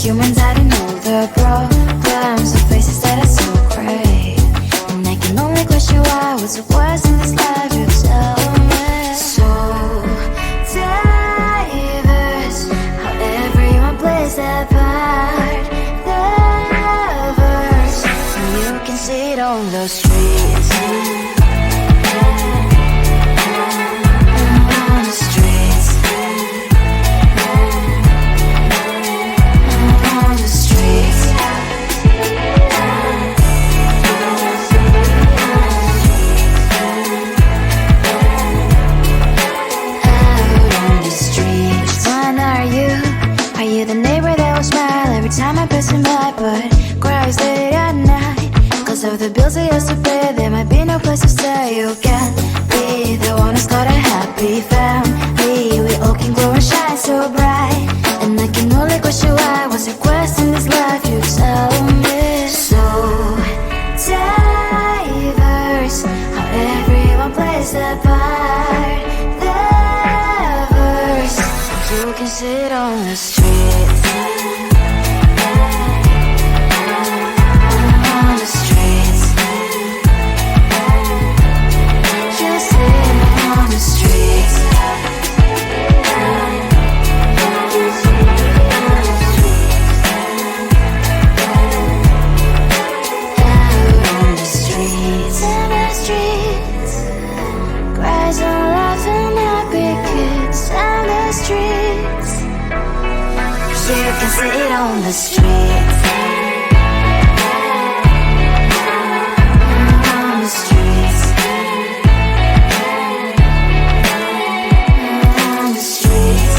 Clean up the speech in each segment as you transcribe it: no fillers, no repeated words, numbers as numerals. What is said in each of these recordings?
humans hiding all the problems, the faces that are so gray. And I can only question why. What's the worst in this life? You tell me. So diverse, how everyone plays their part. Their verse, and you can see it on the streets. On the streets. On the streets. Out on the streets. When are you? Are you the neighbor that will smile every time I pass him by, but cries late at night? Cause of the bills he has to pay, there might be no place to stay. You can't be the one who's got a happy family. We all can glow and shine so bright, and I can only question why. What's your quest in this life? You tell me. So diverse, how everyone plays their part. Their verse, you can see it on the streets. On the streets. You see it on the streets. Out on the streets. In the streets. Cries and laughing happy kids. In the streets. You can see it on the streets. On the streets. On the streets.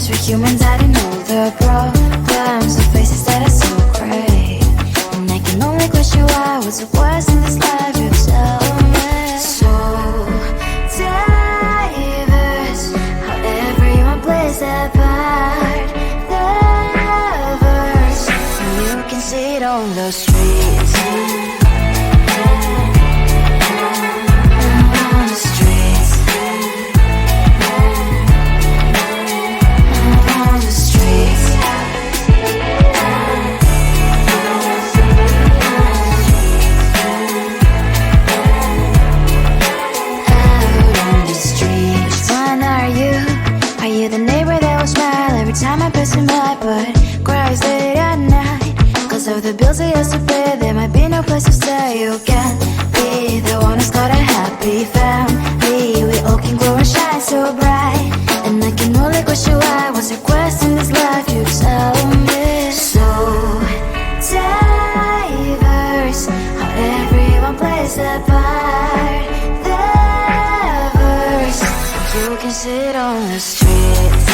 we're humans hiding all the problems, the faces that are so great. And I can only question why was it worse in this life, you tell me. So diverse, how everyone plays their part. Lovers, you can see it on the streets. Time I'm passing by, but cries late at night. Cause of the bills I used to pay, there might be no place to stay. You can't be the one who's got a happy family. We all can grow and shine so bright. And I can only question why was your quest in this life, you tell me. So diverse, how everyone plays their part. Lovers, you can sit on the streets.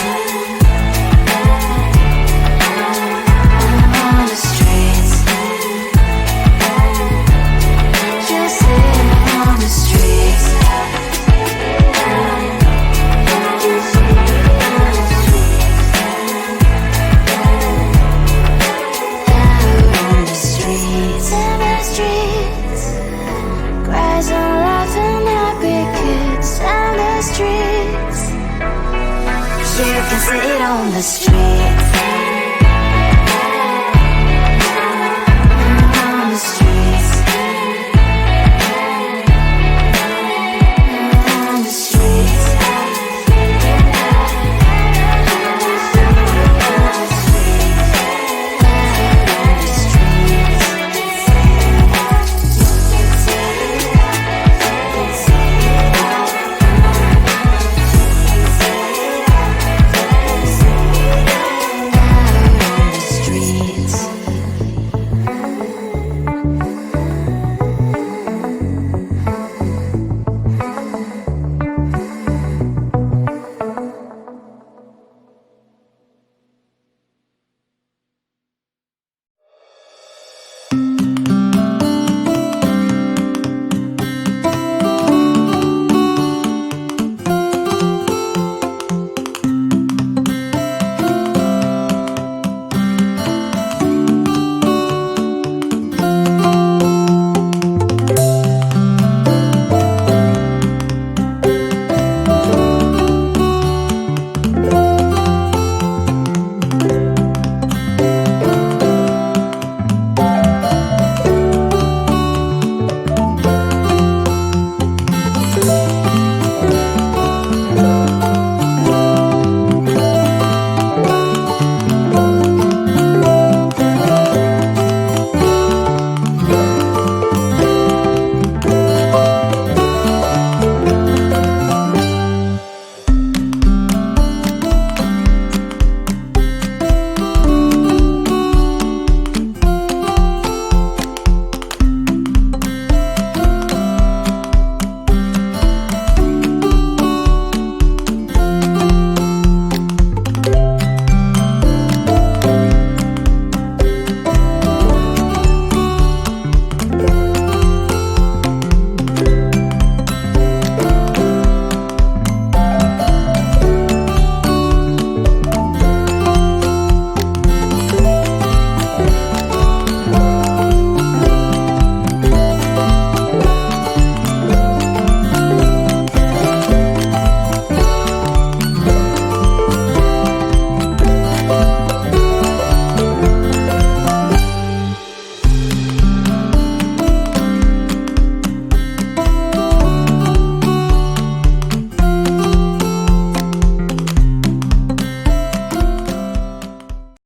You can see it on the streets.